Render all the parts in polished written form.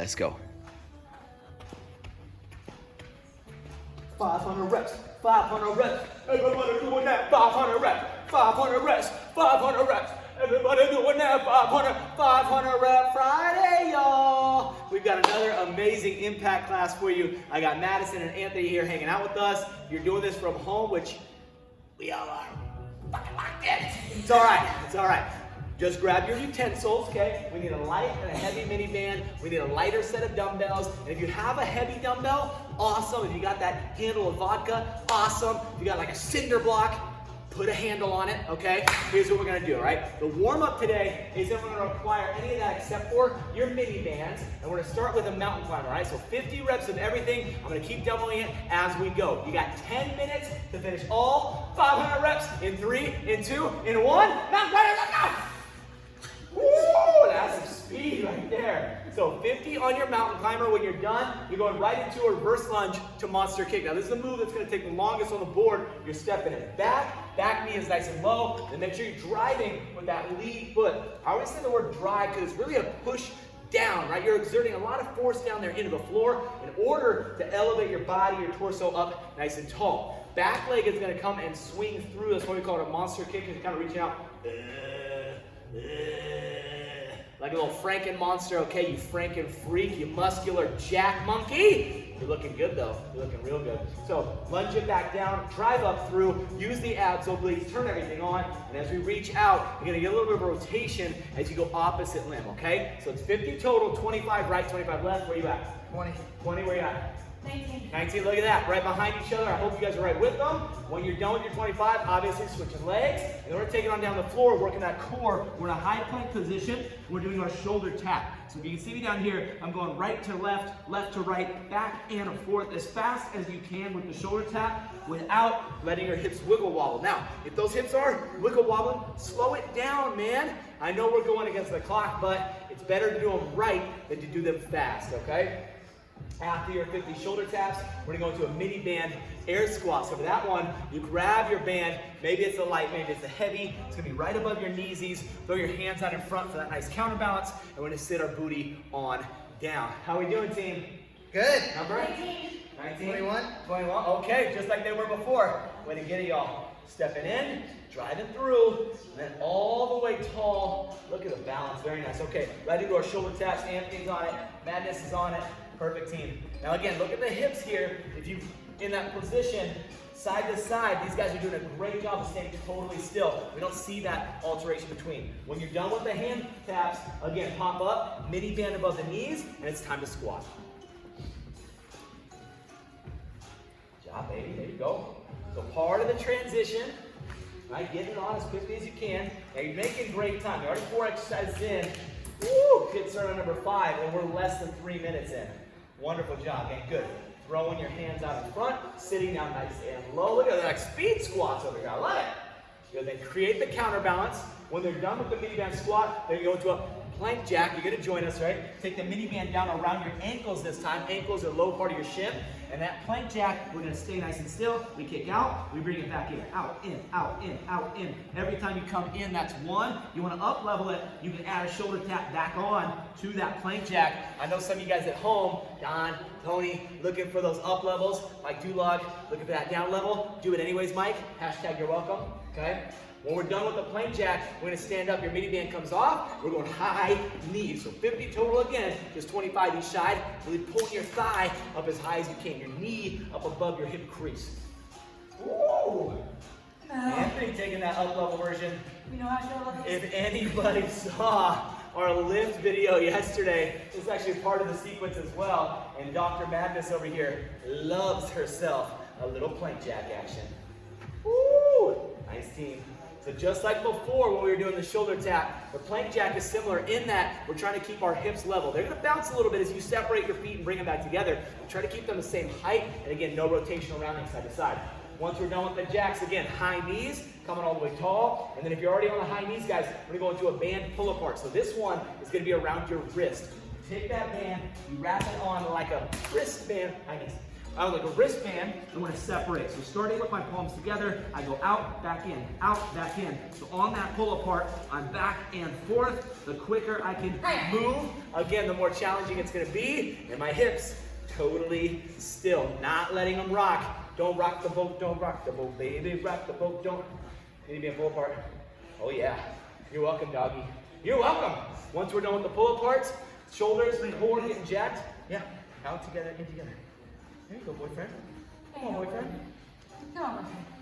Let's go. 500 reps, 500 reps. Everybody doing that, 500 reps, 500 reps, 500 reps. Everybody doing that, 500 rep Friday, y'all. We've got another amazing impact class for you. I got Madison and Anthony here hanging out with us. If you're doing this from home, which we all are, fucking locked in. It's all right, it's all right. Just grab your utensils, okay? We need a light and a heavy mini band. We need a lighter set of dumbbells. And if you have a heavy dumbbell, awesome. If you got that handle of vodka, awesome. If you got like a cinder block, put a handle on it, okay? Here's what we're gonna do, all right? The warm-up today isn't gonna require any of that except for your mini bands. And we're gonna start with a mountain climb, all right? So 50 reps of everything. I'm gonna keep doubling it as we go. You got 10 minutes to finish all 500 reps in 3, in 2, in 1. Mountain climber, let's go! Woo, that's some speed right there. So 50 on your mountain climber. When you're done, you're going right into a reverse lunge to monster kick. Now this is the move that's going to take the longest on the board. You're stepping it back knee is nice and low, and make sure you're driving with that lead foot. I always say the word drive because it's really a push down, right? You're exerting a lot of force down there into the floor in order to elevate your body, your torso up nice and tall. Back leg is going to come and swing through. That's why we call it a monster kick. It's kind of reaching out. Like a little Franken monster, okay? You Franken freak, you muscular jack monkey. You're looking good though. You're looking real good. So lunge it back down, drive up through, use the abs obliques, turn everything on, and as we reach out, you're gonna get a little bit of rotation as you go opposite limb, okay? So it's 50 total, 25 right, 25 left. Where you at? 20. 20, where you at? 19. 19, look at that, right behind each other. I hope you guys are right with them. When you're done with your 25, obviously switching legs. And then we're taking on down the floor, working that core. We're in a high plank position. We're doing our shoulder tap. So if you can see me down here, I'm going right to left, left to right, back and forth as fast as you can with the shoulder tap without letting your hips wiggle wobble. Now, if those hips are wiggle wobbling, slow it down, man. I know we're going against the clock, but it's better to do them right than to do them fast, okay? After your 50 shoulder taps, we're gonna go into a mini band air squat. So for that one, you grab your band, maybe it's a light, maybe it's a heavy, it's gonna be right above your kneesies, throw your hands out in front for that nice counterbalance, and we're gonna sit our booty on down. How are we doing, team? Good. Number? 19. 19? 21. 21, okay, just like they were before. Way to get it, y'all. Stepping in, driving through, and then all the way tall. Look at the balance, very nice. Okay, right into our shoulder taps, Anthony's on it, Madness is on it. Perfect, team. Now again, look at the hips here. If you in that position, side to side, these guys are doing a great job of staying totally still. We don't see that alteration between. When you're done with the hand taps, again, pop up, mini band above the knees, and it's time to squat. Good job, baby, there you go. So part of the transition, right, getting it on as quickly as you can. Now you're making great time. You're already 4 exercises in. Woo! Hit start on number 5, and we're less than 3 minutes in. Wonderful job, okay, good. Throwing your hands out in front, sitting down nice and low. Look at that, like speed squats over here, I love it. Good, then create the counterbalance. When they're done with the mini band squat, they're going to go into a plank jack. You're gonna join us, right? Take the mini band down around your ankles this time. Ankles are low part of your shin. And that plank jack, we're gonna stay nice and still. We kick out, we bring it back in. Out, in, out, in, out, in. Every time you come in, that's 1. You wanna up level it, you can add a shoulder tap back on to that plank jack. I know some of you guys at home, Don, Tony, looking for those up levels. Mike Dulog, looking for that down level. Do it anyways, Mike. Hashtag you're welcome, okay? When we're done with the plank jack, we're gonna stand up, your mini band comes off, we're going high knees. So 50 total again, just 25 each side. Really pulling your thigh up as high as you can, your knee up above your hip crease. Woo! Anthony taking that up level version. You know how to love If anybody saw our lift video yesterday, this is actually part of the sequence as well. And Dr. Madness over here loves herself a little plank jack action. Woo! Nice, team. So just like before when we were doing the shoulder tap, the plank jack is similar in that we're trying to keep our hips level. They're going to bounce a little bit as you separate your feet and bring them back together. Try to keep them the same height, and again, no rotational rounding side to side. Once we're done with the jacks, again, high knees, coming all the way tall. And then if you're already on the high knees, guys, we're going to go into a band pull apart. So this one is going to be around your wrist. Take that band, you wrap it on like a wristband, high knees. I have like a wristband, I want to separate. So starting with my palms together, I go out, back in, out, back in. So on that pull apart, I'm back and forth. The quicker I can move, again, the more challenging it's going to be. And my hips totally still, not letting them rock. Don't rock the boat, baby. Rock the boat, don't. Need to be pull apart. Oh yeah. You're welcome, doggy. You're welcome. Once we're done with the pull aparts, shoulders, core getting jacked. Yeah. Out together, in together. There you go, boyfriend. Come on, boyfriend.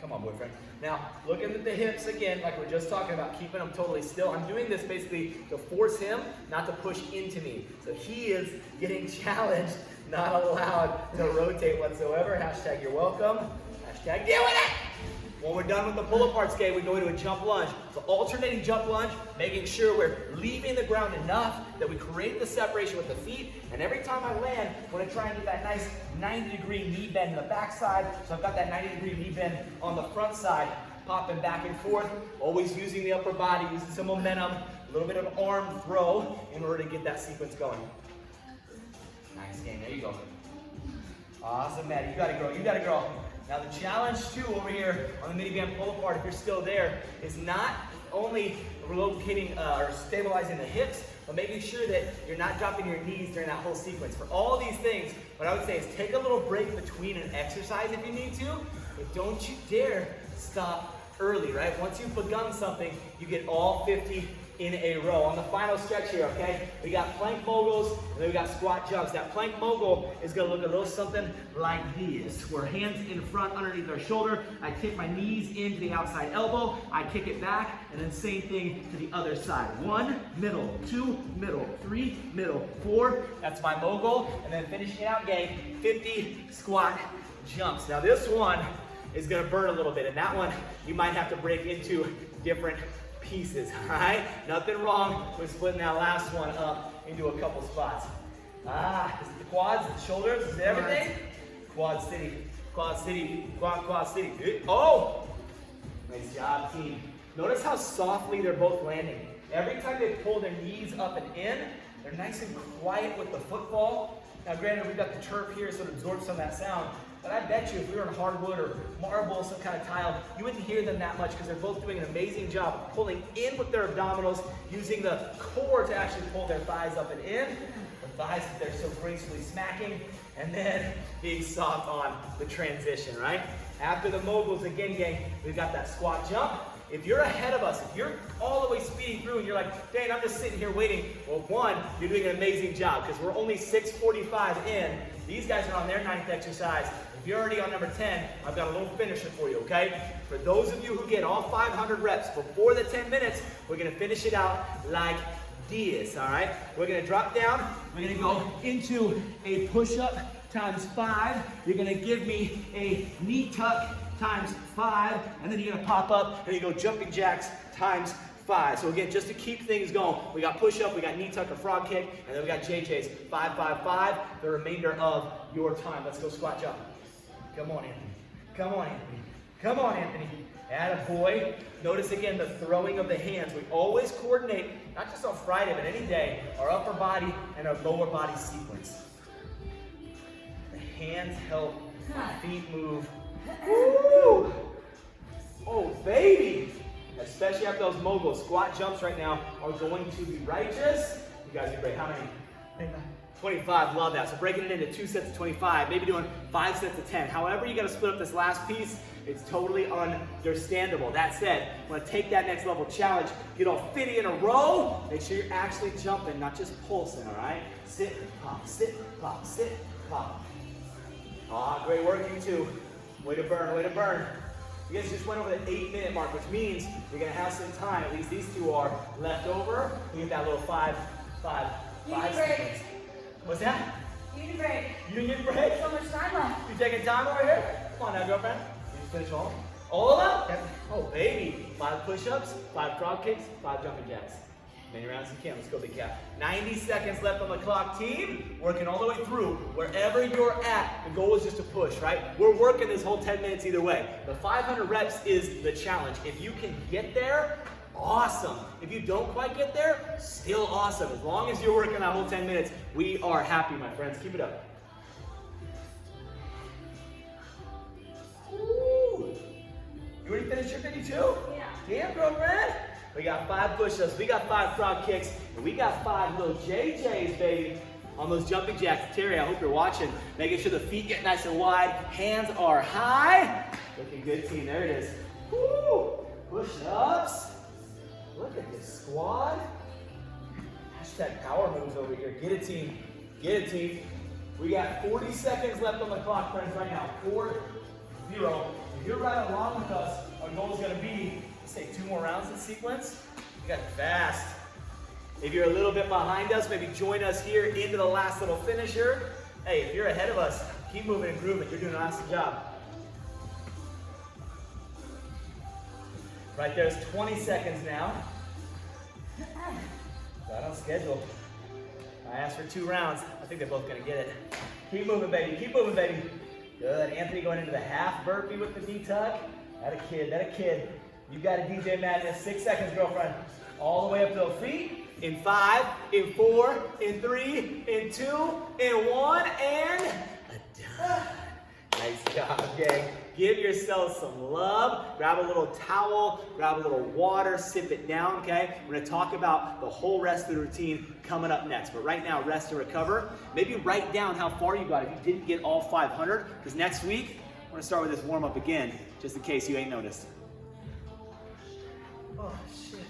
Come on, boyfriend. Now, looking at the hips again, like we're just talking about, keeping them totally still. I'm doing this basically to force him not to push into me. So he is getting challenged, not allowed to rotate whatsoever. Hashtag you're welcome. Hashtag deal with it. When we're done with the pull apart skate, we go into a jump lunge. So alternating jump lunge, making sure we're leaving the ground enough that we create the separation with the feet. And every time I land, I want to try and get that nice 90-degree knee bend in the back side. So I've got that 90-degree knee bend on the front side, popping back and forth, always using the upper body, using some momentum, a little bit of arm throw in order to get that sequence going. Nice game, there you go. Awesome, Maddie, you got it, girl, you got it, girl. Now the challenge too over here on the mini band pull apart, if you're still there, is not only relocating or stabilizing the hips, but making sure that you're not dropping your knees during that whole sequence. For all these things, what I would say is take a little break between an exercise if you need to, but don't you dare stop early, right? Once you've begun something, you get all 50 in a row. On the final stretch here, okay? We got plank moguls, and then we got squat jumps. That plank mogul is gonna look a little something like this, where hands in front underneath our shoulder. I kick my knees into the outside elbow, I kick it back, and then same thing to the other side. 1, middle, 2, middle, 3, middle, 4. That's my mogul. And then finishing it out, gang, 50 squat jumps. Now this one is gonna burn a little bit, and that one you might have to break into different pieces, all right? Nothing wrong with splitting that last one up into a couple spots. Is it the quads, the shoulders, is it everything? Quad city, quad city, quad city. Oh! Nice job, team. Notice how softly they're both landing. Every time they pull their knees up and in, they're nice and quiet with the footfall. Now granted, we've got the turf here, so it absorbs some of that sound, but I bet you if we were on hardwood or marble, some kind of tile, you wouldn't hear them that much because they're both doing an amazing job of pulling in with their abdominals, using the core to actually pull their thighs up and in, the thighs that they're so gracefully smacking, and then being soft on the transition, right? After the moguls, again, gang, we've got that squat jump. If you're ahead of us, if you're all the way speeding through and you're like, Dane, I'm just sitting here waiting, well, one, you're doing an amazing job because we're only 6:45 in. These guys are on their 9th exercise. If you're already on number 10, I've got a little finisher for you, okay? For those of you who get all 500 reps before the 10 minutes, we're gonna finish it out like this, all right? We're gonna drop down, we're gonna go into a push-up times 5. You're gonna give me a knee tuck times 5, and then you're gonna pop up and you go jumping jacks times 5. So again, just to keep things going, we got push-up, we got knee tuck or frog kick, and then we got JJ's 5, 5, 5, the remainder of your time. Let's go squat jump. Come on, Anthony. Come on, Anthony. Come on, Anthony. Attaboy. Notice again the throwing of the hands. We always coordinate, not just on Friday, but any day, our upper body and our lower body sequence. The hands help the feet move. Woo! Oh, baby! Especially after those moguls. Squat jumps right now are going to be righteous. You guys are great. How many? 25, love that. So breaking it into 2 sets of 25, maybe doing 5 sets of 10. However you gotta split up this last piece, it's totally understandable. That said, want to take that next level challenge, get all 50 in a row, make sure you're actually jumping, not just pulsing, all right? Sit, pop, sit, pop, sit, pop. Ah, great work, you two. Way to burn, way to burn. You guys just went over the 8-minute mark, which means you're gonna have some time, at least these two are, left over. We get that little 5 seconds. What's that? Union break. Union break? So much time left. You taking time over here? Come on now, girlfriend. You just finish all? All of them? Oh, baby. 5 push-ups, 5 frog kicks, 5 jumping jacks. Many rounds you can. Let's go, big cat. 90 seconds left on the clock, team. Working all the way through. Wherever you're at, the goal is just to push, right? We're working this whole 10 minutes either way. The 500 reps is the challenge. If you can get there, awesome. If you don't quite get there, still awesome. As long as you're working that whole 10 minutes, we are happy, my friends. Keep it up. You already finished your 52? Yeah. Damn, girlfriend. We got 5 push-ups, we got 5 frog kicks, and we got 5 little JJs, baby, on those jumping jacks. Terry, I hope you're watching. Making sure the feet get nice and wide, hands are high. Looking good, team. There it is. Woo! Push-ups. Look at this squad. Hashtag power moves over here. Get it, team. Get it, team. We got 40 seconds left on the clock, friends, right now. 4-0. If you're right along with us, our goal is going to be, let's say, 2 more rounds in sequence. You got fast. If you're a little bit behind us, maybe join us here into the last little finisher. Hey, if you're ahead of us, keep moving and grooving. You're doing an awesome job. Right there's 20 seconds now. Right on schedule. I asked for 2 rounds. I think they're both gonna get it. Keep moving, baby. Keep moving, baby. Good. Anthony going into the half burpee with the knee tuck. That a kid. That a kid. You got a DJ Madness. 6 seconds, girlfriend. All the way up to the feet. In 5, in 4, in 3, in 2, in 1, and done. Nice job, gang. Give yourself some love. Grab a little towel, grab a little water, sip it down, okay? We're gonna talk about the whole rest of the routine coming up next. But right now, rest and recover. Maybe write down how far you got if you didn't get all 500, because next week, we're gonna start with this warm-up again, just in case you ain't noticed. Oh, shit.